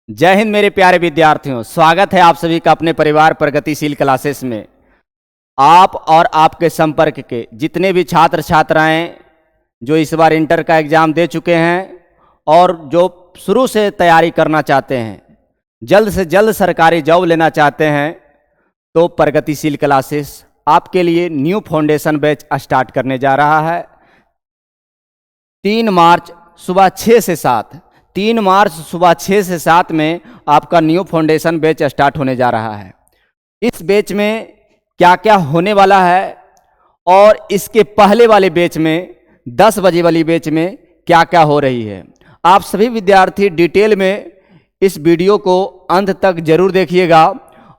जय हिंद मेरे प्यारे विद्यार्थियों, स्वागत है आप सभी का अपने परिवार प्रगतिशील क्लासेस में। आप और आपके संपर्क के जितने भी छात्र छात्राएं जो इस बार इंटर का एग्ज़ाम दे चुके हैं और जो शुरू से तैयारी करना चाहते हैं, जल्द से जल्द सरकारी जॉब लेना चाहते हैं, तो प्रगतिशील क्लासेस आपके लिए न्यू फाउंडेशन बैच स्टार्ट करने जा रहा है। 3 मार्च सुबह 6 से 7 3 मार्च सुबह 6 से 7 में आपका न्यू फाउंडेशन बैच स्टार्ट होने जा रहा है। इस बैच में क्या क्या होने वाला है और इसके पहले वाले बैच में 10 बजे वाली बैच में क्या क्या हो रही है, आप सभी विद्यार्थी डिटेल में इस वीडियो को अंत तक जरूर देखिएगा।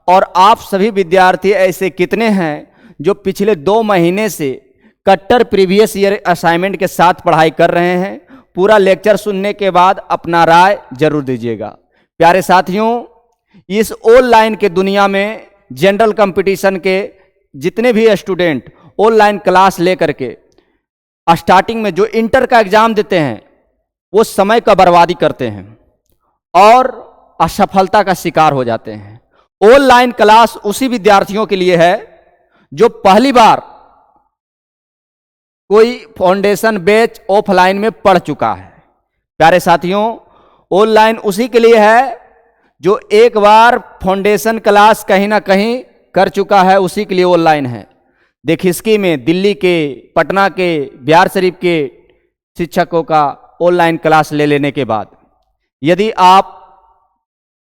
और आप सभी विद्यार्थी ऐसे कितने हैं जो पिछले 2 महीने से कट्टर प्रीवियस ईयर असाइनमेंट के साथ पढ़ाई कर रहे हैं, पूरा लेक्चर सुनने के बाद अपना राय जरूर दीजिएगा। प्यारे साथियों, इस ऑनलाइन के दुनिया में जनरल कंपटीशन के जितने भी स्टूडेंट ऑनलाइन क्लास लेकर के स्टार्टिंग में जो इंटर का एग्जाम देते हैं, वो समय का बर्बादी करते हैं और असफलता का शिकार हो जाते हैं। ऑनलाइन क्लास उसी विद्यार्थियों के लिए है जो पहली बार कोई फाउंडेशन बैच ऑफलाइन में पढ़ चुका है। प्यारे साथियों, ऑनलाइन उसी के लिए है जो एक बार फाउंडेशन क्लास कहीं ना कहीं कर चुका है, उसी के लिए ऑनलाइन है। देखिए, में दिल्ली के, पटना के, बिहार शरीफ के शिक्षकों का ऑनलाइन क्लास ले लेने के बाद यदि आप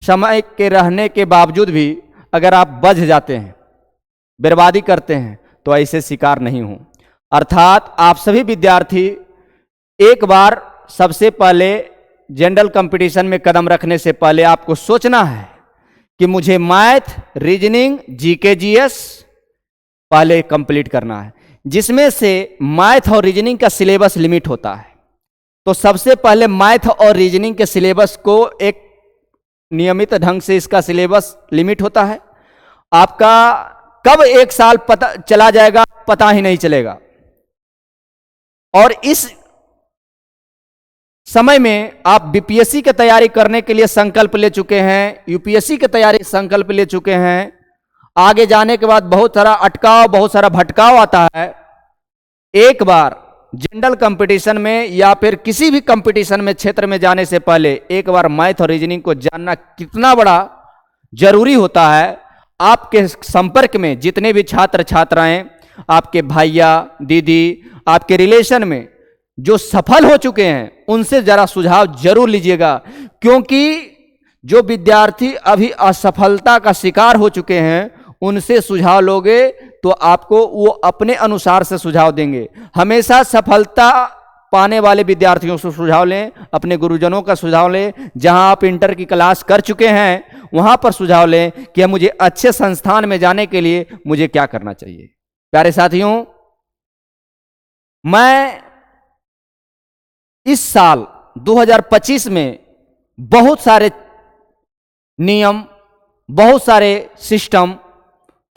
समय के रहने के बावजूद भी अगर आप बच जाते हैं, बर्बादी करते हैं, तो ऐसे शिकार नहीं हो। अर्थात आप सभी विद्यार्थी एक बार सबसे पहले जनरल कंपटीशन में कदम रखने से पहले आपको सोचना है कि मुझे मैथ, रीजनिंग, जीके, जीएस पहले कंप्लीट करना है, जिसमें से मैथ और रीजनिंग का सिलेबस लिमिट होता है। तो सबसे पहले मैथ और रीजनिंग के सिलेबस को एक नियमित ढंग से इसका सिलेबस लिमिट होता है। आपका कब 1 साल पता चला जाएगा पता ही नहीं चलेगा। और इस समय में आप बीपीएससी की तैयारी करने के लिए संकल्प ले चुके हैं, यूपीएससी की तैयारी संकल्प ले चुके हैं। आगे जाने के बाद बहुत सारा अटकाव, बहुत सारा भटकाव आता है। एक बार जनरल कंपटीशन में या फिर किसी भी कंपटीशन में क्षेत्र में जाने से पहले एक बार मैथ और रीजनिंग को जानना कितना बड़ा जरूरी होता है। आपके संपर्क में जितने भी छात्र छात्राएं, आपके भैया दीदी, आपके रिलेशन में जो सफल हो चुके हैं, उनसे जरा सुझाव जरूर लीजिएगा, क्योंकि जो विद्यार्थी अभी असफलता का शिकार हो चुके हैं, उनसे सुझाव लोगे तो आपको वो अपने अनुसार से सुझाव देंगे। हमेशा सफलता पाने वाले विद्यार्थियों से सुझाव लें, अपने गुरुजनों का सुझाव लें। जहां आप इंटर की क्लास कर चुके हैं वहां पर सुझाव लें कि मुझे अच्छे संस्थान में जाने के लिए मुझे क्या करना चाहिए। प्यारे साथियों, मैं इस साल 2025 में बहुत सारे नियम, बहुत सारे सिस्टम,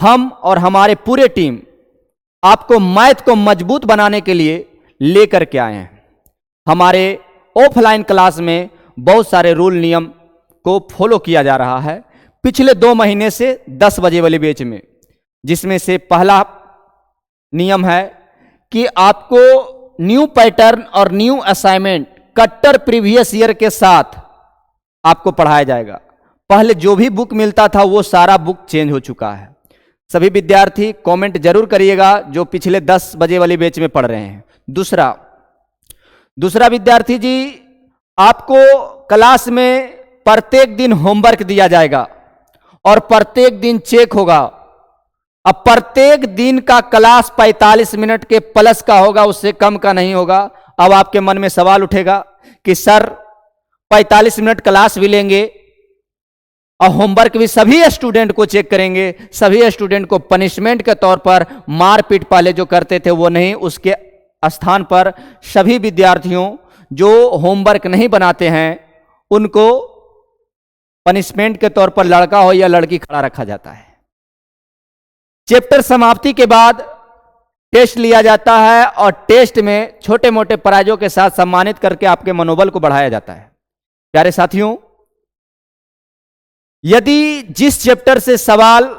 हम और हमारे पूरे टीम आपको मैथ को मजबूत बनाने के लिए लेकर के आए हैं। हमारे ऑफलाइन क्लास में बहुत सारे रूल नियम को फॉलो किया जा रहा है पिछले 2 महीने से 10 बजे वाले बैच में, जिसमें से पहला नियम है कि आपको न्यू पैटर्न और न्यू असाइनमेंट कट्टर प्रीवियस ईयर के साथ आपको पढ़ाया जाएगा। पहले जो भी बुक मिलता था वो सारा बुक चेंज हो चुका है। सभी विद्यार्थी कमेंट जरूर करिएगा जो पिछले 10 बजे वाली बैच में पढ़ रहे हैं। दूसरा विद्यार्थी जी, आपको क्लास में प्रत्येक दिन होमवर्क दिया जाएगा और प्रत्येक दिन चेक होगा। अब प्रत्येक दिन का क्लास 45 मिनट के प्लस का होगा, उससे कम का नहीं होगा। अब आपके मन में सवाल उठेगा कि सर 45 मिनट क्लास भी लेंगे और होमवर्क भी सभी स्टूडेंट को चेक करेंगे, सभी स्टूडेंट को पनिशमेंट के तौर पर मारपीट पहले जो करते थे वो नहीं, उसके स्थान पर सभी विद्यार्थियों जो होमवर्क नहीं बनाते हैं उनको पनिशमेंट के तौर पर लड़का हो या लड़की खड़ा रखा जाता है। चैप्टर समाप्ति के बाद टेस्ट लिया जाता है और टेस्ट में छोटे मोटे प्राइजों के साथ सम्मानित करके आपके मनोबल को बढ़ाया जाता है। प्यारे साथियों, यदि जिस चैप्टर से सवाल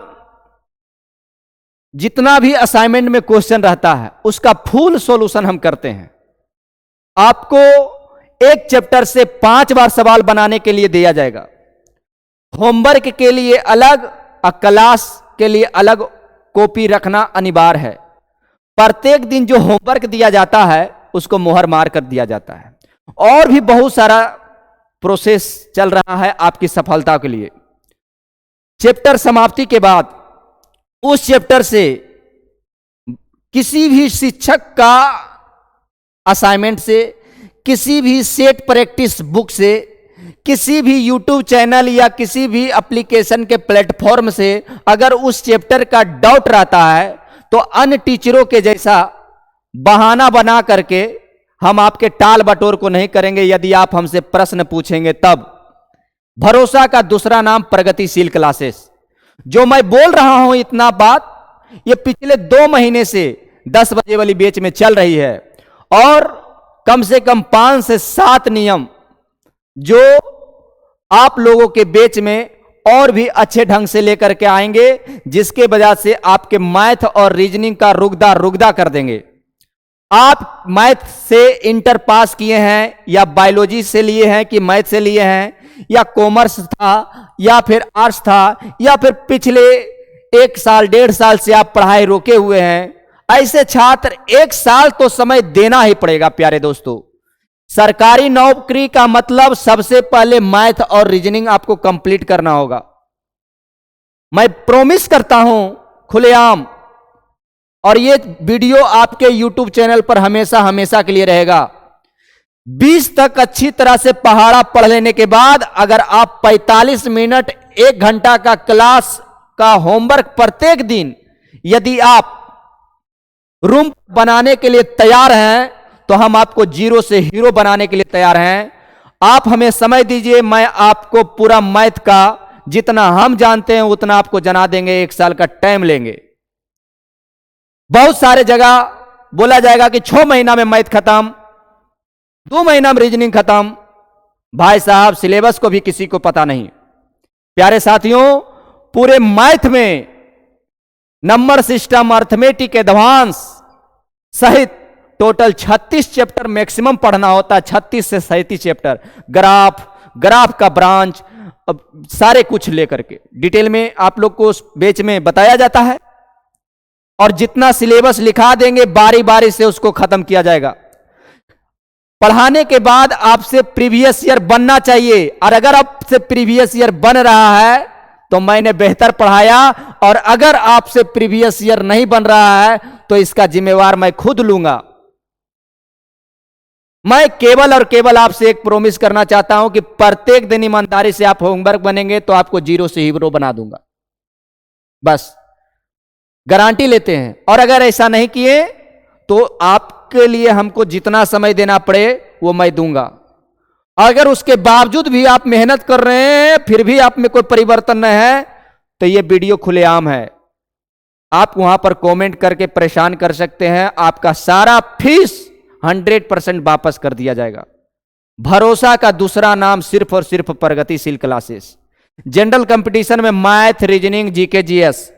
जितना भी असाइनमेंट में क्वेश्चन रहता है उसका फुल सॉल्यूशन हम करते हैं। आपको एक चैप्टर से 5 बार सवाल बनाने के लिए दिया जाएगा। होमवर्क के लिए अलग और क्लास के लिए अलग कॉपी रखना अनिवार्य है। प्रत्येक दिन जो होमवर्क दिया जाता है उसको मोहर मार कर दिया जाता है। और भी बहुत सारा प्रोसेस चल रहा है आपकी सफलता के लिए। चैप्टर समाप्ति के बाद उस चैप्टर से किसी भी शिक्षक का असाइनमेंट से, किसी भी सेट प्रैक्टिस बुक से, किसी भी यूट्यूब चैनल या किसी भी एप्लीकेशन के प्लेटफॉर्म से अगर उस चैप्टर का डाउट रहता है तो अन्य टीचरों के जैसा बहाना बना करके हम आपके टाल बटोर को नहीं करेंगे। यदि आप हमसे प्रश्न पूछेंगे तब। भरोसा का दूसरा नाम प्रगतिशील क्लासेस। जो मैं बोल रहा हूं इतना बात, ये पिछले 2 महीने से 10 बजे वाली बैच में चल रही है और कम से कम 5 से 7 नियम जो आप लोगों के बैच में और भी अच्छे ढंग से लेकर के आएंगे, जिसके वजह से आपके मैथ और रीजनिंग का रुगदा कर देंगे। आप मैथ से इंटर पास किए हैं या बायोलॉजी से लिए हैं कि मैथ से लिए हैं या कॉमर्स था या फिर आर्ट्स था या फिर पिछले 1 साल 1.5 साल से आप पढ़ाई रोके हुए हैं, ऐसे छात्र 1 साल तो समय देना ही पड़ेगा। प्यारे दोस्तों, सरकारी नौकरी का मतलब सबसे पहले मैथ और रीजनिंग आपको कंप्लीट करना होगा। मैं प्रॉमिस करता हूं खुलेआम, और ये वीडियो आपके YouTube चैनल पर हमेशा के लिए रहेगा। 20 तक अच्छी तरह से पहाड़ा पढ़ लेने के बाद अगर आप 45 मिनट 1 घंटा का क्लास का होमवर्क प्रत्येक दिन यदि आप रूम बनाने के लिए तैयार हैं तो हम आपको जीरो से हीरो बनाने के लिए तैयार हैं। आप हमें समय दीजिए, मैं आपको पूरा मैथ का जितना हम जानते हैं उतना आपको जना देंगे। 1 साल का टाइम लेंगे। बहुत सारे जगह बोला जाएगा कि 6 महीना में मैथ खत्म, 2 महीना में रीजनिंग खत्म। भाई साहब, सिलेबस को भी किसी को पता नहीं। प्यारे साथियों, पूरे मैथ में नंबर सिस्टम, अर्थमेटिक, एडवांस सहित टोटल 36 चैप्टर मैक्सिमम पढ़ना होता है। 36 से 37 चैप्टर, ग्राफ का ब्रांच, सारे कुछ लेकर के डिटेल में आप लोग को उस बैच में बताया जाता है। और जितना सिलेबस लिखा देंगे बारी बारी से उसको खत्म किया जाएगा। पढ़ाने के बाद आपसे प्रीवियस ईयर बनना चाहिए, और अगर आपसे प्रीवियस ईयर बन रहा है तो मैंने बेहतर पढ़ाया, और अगर आपसे प्रीवियस ईयर नहीं बन रहा है तो इसका जिम्मेवार मैं खुद लूंगा। मैं केवल और केवल आपसे एक प्रॉमिस करना चाहता हूं कि प्रत्येक दिन ईमानदारी से आप होमवर्क बनेंगे तो आपको जीरो से हीरो बना दूंगा। बस गारंटी लेते हैं। और अगर ऐसा नहीं किए तो आपके लिए हमको जितना समय देना पड़े वो मैं दूंगा। अगर उसके बावजूद भी आप मेहनत कर रहे हैं फिर भी आप में कोई परिवर्तन नहीं है तो ये वीडियो खुलेआम है। आप वहां पर कमेंट करके परेशान कर सकते हैं। आपका सारा फीस 100% वापस कर दिया जाएगा। भरोसा का दूसरा नाम सिर्फ और सिर्फ प्रगतिशील क्लासेस। जनरल कंपटीशन में मैथ, रीजनिंग, जीके, जीएस,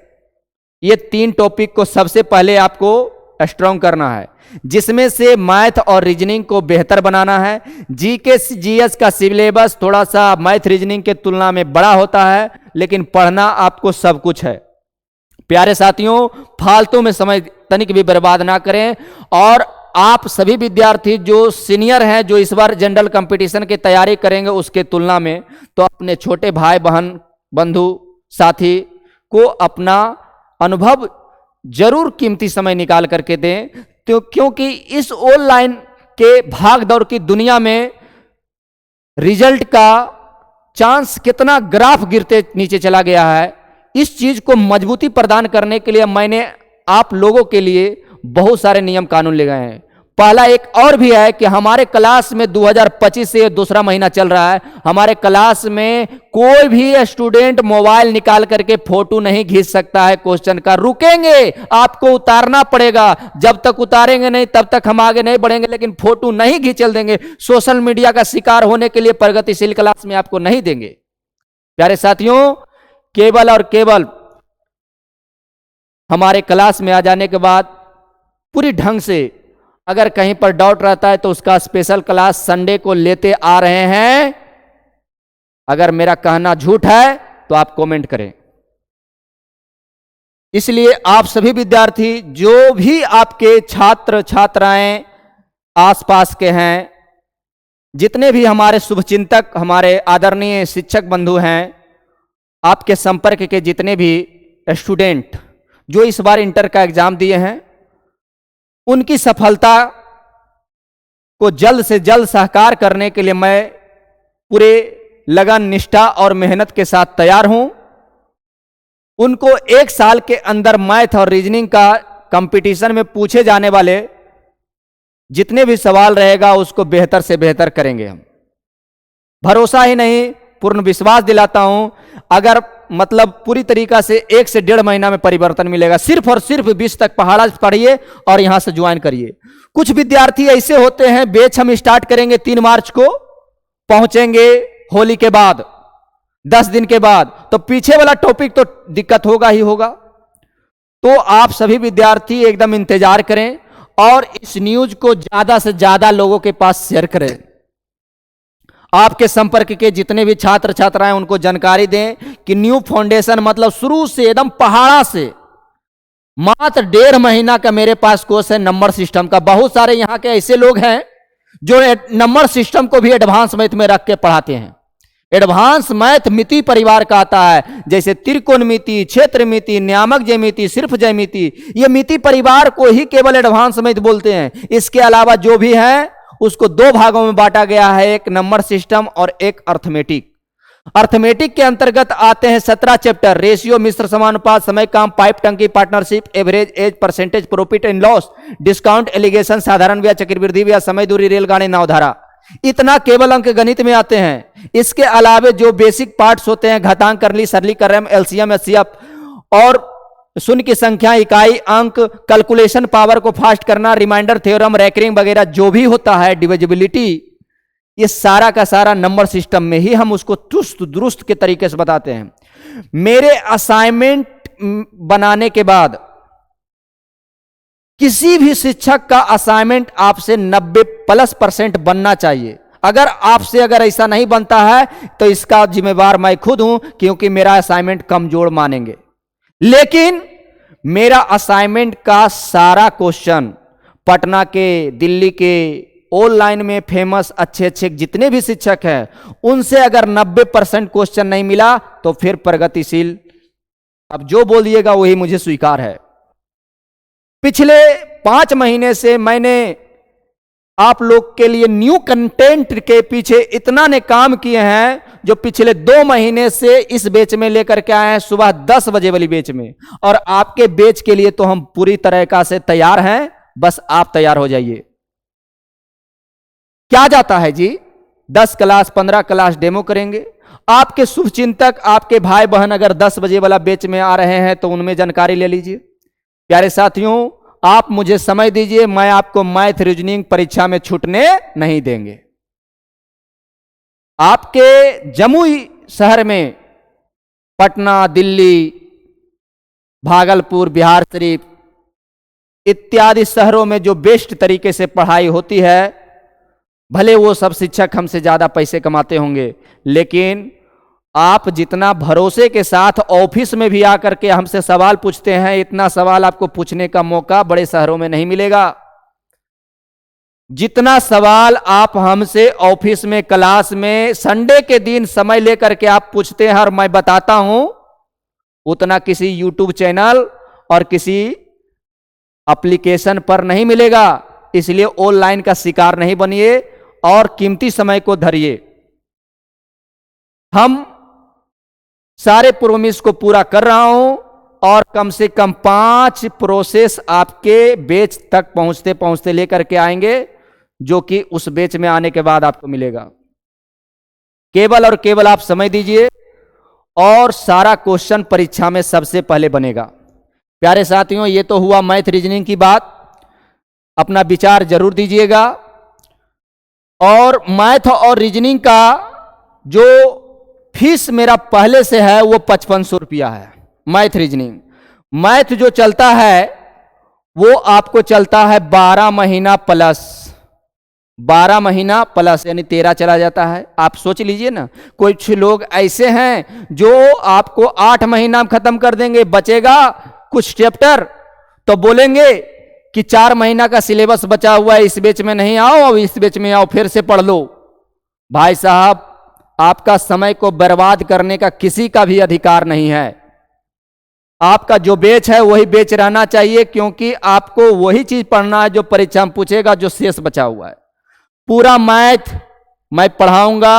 ये 3 टॉपिक को सबसे पहले आपको स्ट्रांग करना है, जिसमें से मैथ और रीजनिंग को बेहतर बनाना है। जीके जीएस का सिलेबस थोड़ा सा मैथ रीजनिंग के तुलना में बड़ा होता है, लेकिन पढ़ना आपको सब कुछ है। प्यारे साथियों, फालतू में समय तनिक भी बर्बाद ना करें। और आप सभी विद्यार्थी जो सीनियर हैं, जो इस बार जनरल कंपटीशन की तैयारी करेंगे, उसके तुलना में तो अपने छोटे भाई बहन, बंधु, साथी को अपना अनुभव जरूर कीमती समय निकाल करके दें। तो क्योंकि इस ऑनलाइन के भाग दौड़ की दुनिया में रिजल्ट का चांस कितना ग्राफ गिरते नीचे चला गया है, इस चीज को मजबूती प्रदान करने के लिए मैंने आप लोगों के लिए बहुत सारे नियम कानून ले गए हैं। पहला एक और भी है कि हमारे क्लास में 2025 से दूसरा महीना चल रहा है, हमारे क्लास में कोई भी स्टूडेंट मोबाइल निकाल करके फोटो नहीं खींच सकता है क्वेश्चन का। रुकेंगे, आपको उतारना पड़ेगा। जब तक उतारेंगे नहीं तब तक हम आगे नहीं बढ़ेंगे, लेकिन फोटो नहीं खींचल देंगे। सोशल मीडिया का शिकार होने के लिए प्रगतिशील क्लास में आपको नहीं देंगे। प्यारे साथियों, केवल और केवल हमारे क्लास में आ जाने के बाद पूरी ढंग से अगर कहीं पर डाउट रहता है तो उसका स्पेशल क्लास संडे को लेते आ रहे हैं। अगर मेरा कहना झूठ है तो आप कमेंट करें। इसलिए आप सभी विद्यार्थी, जो भी आपके छात्र छात्राएं आसपास के हैं, जितने भी हमारे शुभचिंतक, हमारे आदरणीय शिक्षक बंधु हैं, आपके संपर्क के जितने भी स्टूडेंट जो इस बार इंटर का एग्जाम दिए हैं, उनकी सफलता को जल्द से जल्द साकार करने के लिए मैं पूरे लगन, निष्ठा और मेहनत के साथ तैयार हूं। उनको एक साल के अंदर मैथ और रीजनिंग का कंपटीशन में पूछे जाने वाले जितने भी सवाल रहेगा उसको बेहतर से बेहतर करेंगे हम। भरोसा ही नहीं, पूर्ण विश्वास दिलाता हूं। अगर मतलब पूरी तरीका से 1 से 1.5 महीना में परिवर्तन मिलेगा। सिर्फ और सिर्फ 20 तक पहाड़ा पढ़िए और यहां से ज्वाइन करिए। कुछ विद्यार्थी ऐसे होते हैं, बैच हम स्टार्ट करेंगे 3 मार्च को, पहुंचेंगे होली के बाद 10 दिन के बाद, तो पीछे वाला टॉपिक तो दिक्कत होगा ही होगा। तो आप सभी विद्यार्थी एकदम इंतजार करें और इस न्यूज को ज्यादा से ज्यादा लोगों के पास शेयर करें। आपके संपर्क के जितने भी छात्र छात्राएं उनको जानकारी दें कि न्यू फाउंडेशन मतलब शुरू से एकदम पहाड़ा से मात्र 1.5 महीना का मेरे पास कोर्स है नंबर सिस्टम का। बहुत सारे यहां के ऐसे लोग हैं जो नंबर सिस्टम को भी एडवांस मैथ में रख के पढ़ाते हैं। एडवांस मैथ मिति परिवार का आता है, जैसे त्रिकोणमिति, क्षेत्रमिति, नियामक ज्यामिति, सिर्फ ज्यामिति, ये मिति परिवार को ही केवल एडवांस मैथ बोलते हैं। इसके अलावा जो भी है उसको 2 भागों में बांटा गया है, एक नंबर सिस्टम और एक अर्थमेटिक। अर्थमेटिक के अंतर्गत आते हैं 17 चैप्टर, रेशियो, मिश्र समानुपात, समय काम, पाइप टंकी, partnership, average, age, percentage, profit and loss, discount, alligation, साधारण ब्याज, चक्रवृद्धि ब्याज, समय, दूरी, रेलगाड़ी, नवधारा। इतना केवल अंक गणित में आते हैं। इसके अलावे जो बेसिक पार्ट्स होते हैं, घातांक, करली, सरलीकरण, एलसीएम, एचसीएफ और शून्य की संख्या, इकाई, अंक, कैलकुलेशन पावर को फास्ट करना, रिमाइंडर, थ्योरम, रैंकिंग वगैरह जो भी होता है, डिविजिबिलिटी, ये सारा का सारा नंबर सिस्टम में ही हम उसको चुस्त दुरुस्त के तरीके से बताते हैं। मेरे असाइनमेंट बनाने के बाद किसी भी शिक्षक का असाइनमेंट आपसे 90+% बनना चाहिए। अगर ऐसा नहीं बनता है तो इसका जिम्मेवार मैं खुद हूं, क्योंकि मेरा असाइनमेंट कमजोर मानेंगे। लेकिन मेरा असाइनमेंट का सारा क्वेश्चन पटना के, दिल्ली के ऑनलाइन में फेमस अच्छे अच्छे जितने भी शिक्षक हैं उनसे अगर 90% क्वेश्चन नहीं मिला तो फिर प्रगतिशील, अब जो बोलिएगा वही मुझे स्वीकार है। पिछले 5 महीने से मैंने आप लोग के लिए न्यू कंटेंट के पीछे इतना ने काम किए हैं, जो पिछले 2 महीने से इस बैच में लेकर के आए हैं, सुबह 10 बजे वाली बैच में। और आपके बैच के लिए तो हम पूरी तरह से तैयार हैं, बस आप तैयार हो जाइए। क्या जाता है जी, 10 क्लास 15 क्लास डेमो करेंगे। आपके शुभचिंतक, आपके भाई बहन अगर 10 बजे वाला बैच में आ रहे हैं तो उनमें जानकारी ले लीजिए। प्यारे साथियों, आप मुझे समय दीजिए, मैं आपको मैथ रीजनिंग परीक्षा में छूटने नहीं देंगे। आपके जमुई शहर में, पटना, दिल्ली, भागलपुर, बिहार शरीफ इत्यादि शहरों में जो बेस्ट तरीके से पढ़ाई होती है, भले वो सब शिक्षक हमसे ज्यादा पैसे कमाते होंगे, लेकिन आप जितना भरोसे के साथ ऑफिस में भी आकर के हमसे सवाल पूछते हैं, इतना सवाल आपको पूछने का मौका बड़े शहरों में नहीं मिलेगा। जितना सवाल आप हमसे ऑफिस में, क्लास में, संडे के दिन समय लेकर के आप पूछते हैं और मैं बताता हूं, उतना किसी यूट्यूब चैनल और किसी एप्लीकेशन पर नहीं मिलेगा। इसलिए ऑनलाइन का शिकार नहीं बनिए और कीमती समय को धरिए। हम सारे प्रोमिस को पूरा कर रहा हूं और कम से कम 5 प्रोसेस आपके बेच तक पहुंचते पहुंचते लेकर के आएंगे, जो कि उस बेच में आने के बाद आपको मिलेगा। केवल और केवल आप समय दीजिए और सारा क्वेश्चन परीक्षा में सबसे पहले बनेगा। प्यारे साथियों, ये तो हुआ मैथ रीजनिंग की बात, अपना विचार जरूर दीजिएगा। और मैथ और रीजनिंग का जो फीस मेरा पहले से है वो 5500 रुपया है। मैथ रीजनिंग, मैथ जो चलता है वो आपको चलता है 12 महीना प्लस, 12 महीना प्लस यानी 13 चला जाता है। आप सोच लीजिए ना, कुछ लोग ऐसे हैं जो आपको 8 महीना में खत्म कर देंगे, बचेगा कुछ चैप्टर तो बोलेंगे कि 4 महीना का सिलेबस बचा हुआ है, इस बैच में नहीं आओ, अब इस बैच में आओ, फिर से पढ़ लो। भाई साहब, आपका समय को बर्बाद करने का किसी का भी अधिकार नहीं है। आपका जो बैच है वही बैच रहना चाहिए, क्योंकि आपको वही चीज पढ़ना है जो परीक्षा में पूछेगा, जो शेष बचा हुआ है। पूरा मैथ मैं पढ़ाऊंगा,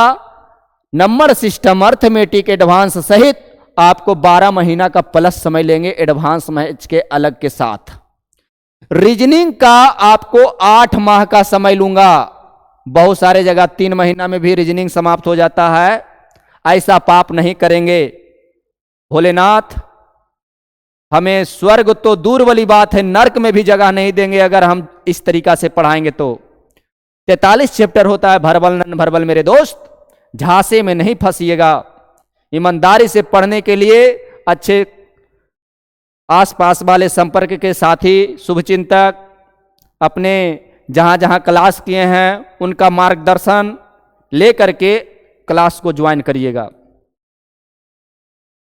नंबर सिस्टम, अर्थमेटिक एडवांस सहित आपको 12 महीना का प्लस समय लेंगे एडवांस मैथ के अलग के साथ। रीजनिंग का आपको 8 माह का समय लूंगा। बहुत सारे जगह 3 महीना में भी रीजनिंग समाप्त हो जाता है। ऐसा पाप नहीं करेंगे। भोलेनाथ हमें स्वर्ग तो दूर वाली बात है, नरक में भी जगह नहीं देंगे अगर हम इस तरीका से पढ़ाएंगे तो। 43 चैप्टर होता है, भरबल नन भरबल मेरे दोस्त, झांसे में नहीं फंसिएगा। ईमानदारी से पढ़ने के लिए अच्छे आसपास वाले संपर्क के साथी, शुभचिंतक, अपने जहां जहां क्लास किए हैं उनका मार्गदर्शन ले करके क्लास को ज्वाइन करिएगा।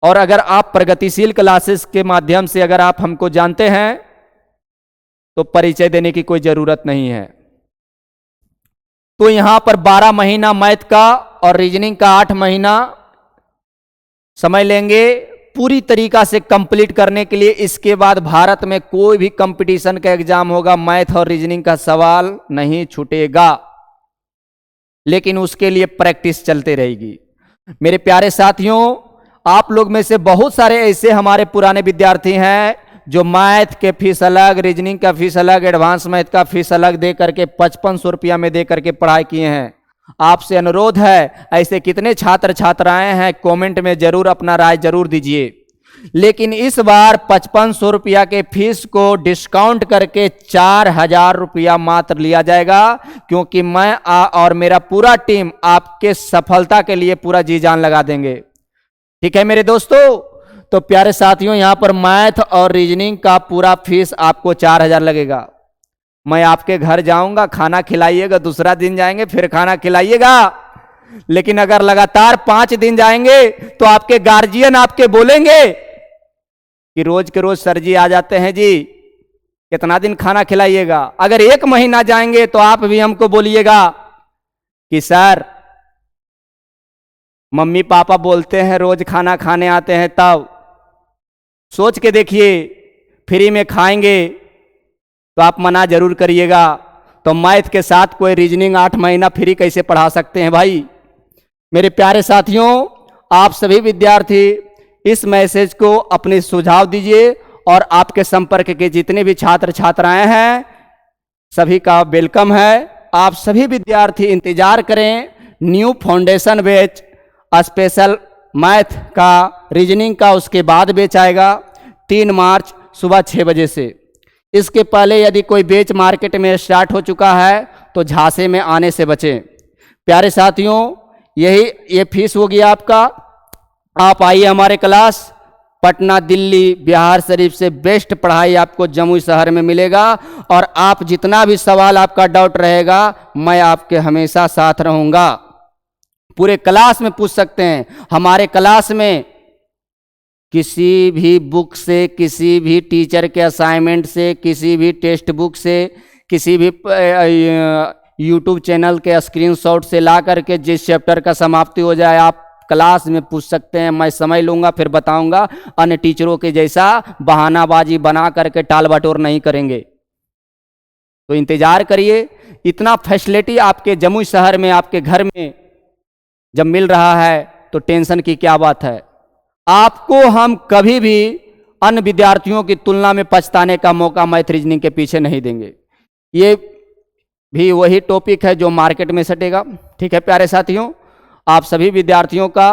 और अगर आप प्रगतिशील क्लासेस के माध्यम से अगर आप हमको जानते हैं तो परिचय देने की कोई जरूरत नहीं है। तो यहां पर 12 महीना मैथ का और रीजनिंग का 8 महीना समय लेंगे पूरी तरीका से कंप्लीट करने के लिए। इसके बाद भारत में कोई भी कंपटीशन का एग्जाम होगा, मैथ और रीजनिंग का सवाल नहीं छूटेगा, लेकिन उसके लिए प्रैक्टिस चलते रहेगी। मेरे प्यारे साथियों, आप लोग में से बहुत सारे ऐसे हमारे पुराने विद्यार्थी हैं जो मैथ के फीस अलग, रीजनिंग का फीस अलग, एडवांस मैथ का फीस अलग दे करके 5500 रुपया में दे करके पढ़ाई किए हैं। आपसे अनुरोध है, ऐसे कितने छात्र छात्राएं हैं, कमेंट में जरूर अपना राय जरूर दीजिए। लेकिन इस बार 5500 रुपया के फीस को डिस्काउंट करके 4000 रुपया मात्र लिया जाएगा, क्योंकि मैं और मेरा पूरा टीम आपके सफलता के लिए पूरा जी जान लगा देंगे। ठीक है मेरे दोस्तों, तो प्यारे साथियों, यहां पर मैथ और रीजनिंग का पूरा फीस आपको 4000 लगेगा। मैं आपके घर जाऊंगा, खाना खिलाइएगा, दूसरा दिन जाएंगे फिर खाना खिलाइएगा। लेकिन अगर लगातार 5 दिन जाएंगे तो आपके गार्जियन आपके बोलेंगे कि रोज के रोज सर जी आ जाते हैं जी, कितना दिन खाना खिलाइएगा। अगर 1 महीना जाएंगे तो आप भी हमको बोलिएगा कि सर मम्मी पापा बोलते हैं रोज खाना खाने आते हैं, तब सोच के देखिए, फ्री में खाएंगे तो आप मना जरूर करिएगा। तो मैथ के साथ कोई रीजनिंग 8 महीना फ्री कैसे पढ़ा सकते हैं भाई। मेरे प्यारे साथियों, आप सभी विद्यार्थी इस मैसेज को अपने सुझाव दीजिए, और आपके संपर्क के जितने भी छात्र छात्राएं हैं सभी का वेलकम है। आप सभी विद्यार्थी इंतजार करें, new foundation batch special math का, रीजनिंग का उसके बाद बैच आएगा 3 मार्च सुबह 6 बजे से। इसके पहले यदि कोई बैच मार्केट में स्टार्ट हो चुका है तो झांसे में आने से बचें। प्यारे साथियों, ये फीस होगी आपका। आप आइए हमारे क्लास। पटना, दिल्ली, बिहार शरीफ से बेस्ट पढ़ाई आपको जमुई शहर में मिलेगा, और आप जितना भी सवाल आपका डाउट रहेगा मैं आपके हमेशा साथ रहूंगा। पूरे क्लास में पूछ सकते हैं। हमारे क्लास में किसी भी बुक से, किसी भी टीचर के असाइनमेंट से, किसी भी टेक्स्ट बुक से, किसी भी यूट्यूब चैनल के स्क्रीनशॉट से ला करके जिस चैप्टर का समाप्ति हो जाए आप क्लास में पूछ सकते हैं। मैं समय लूंगा, फिर बताऊंगा। अन्य टीचरों के जैसा बहानाबाजी बना करके टाल बटोर नहीं करेंगे। तो इंतजार करिए। इतना फैसिलिटी आपके जमुई शहर में, आपके घर में जब मिल रहा है तो टेंशन की क्या बात है। आपको हम कभी भी अन्य विद्यार्थियों की तुलना में पछताने का मौका मैथ रीजनिंग के पीछे नहीं देंगे। ये भी वही टॉपिक है जो मार्केट में सटेगा। ठीक है प्यारे साथियों, आप सभी विद्यार्थियों का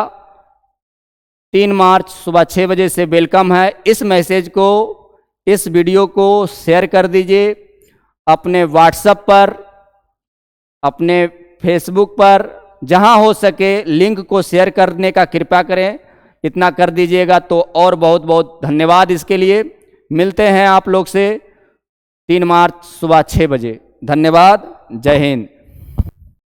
3 मार्च सुबह 6 बजे से वेलकम है। इस मैसेज को, इस वीडियो को शेयर कर दीजिए अपने व्हाट्सएप पर, अपने फेसबुक पर, जहां हो सके लिंक को शेयर करने का कृपया करें, इतना कर दीजिएगा तो और बहुत बहुत धन्यवाद इसके लिए। मिलते हैं आप लोग से 3 मार्च सुबह 6 बजे। धन्यवाद, जय हिंद।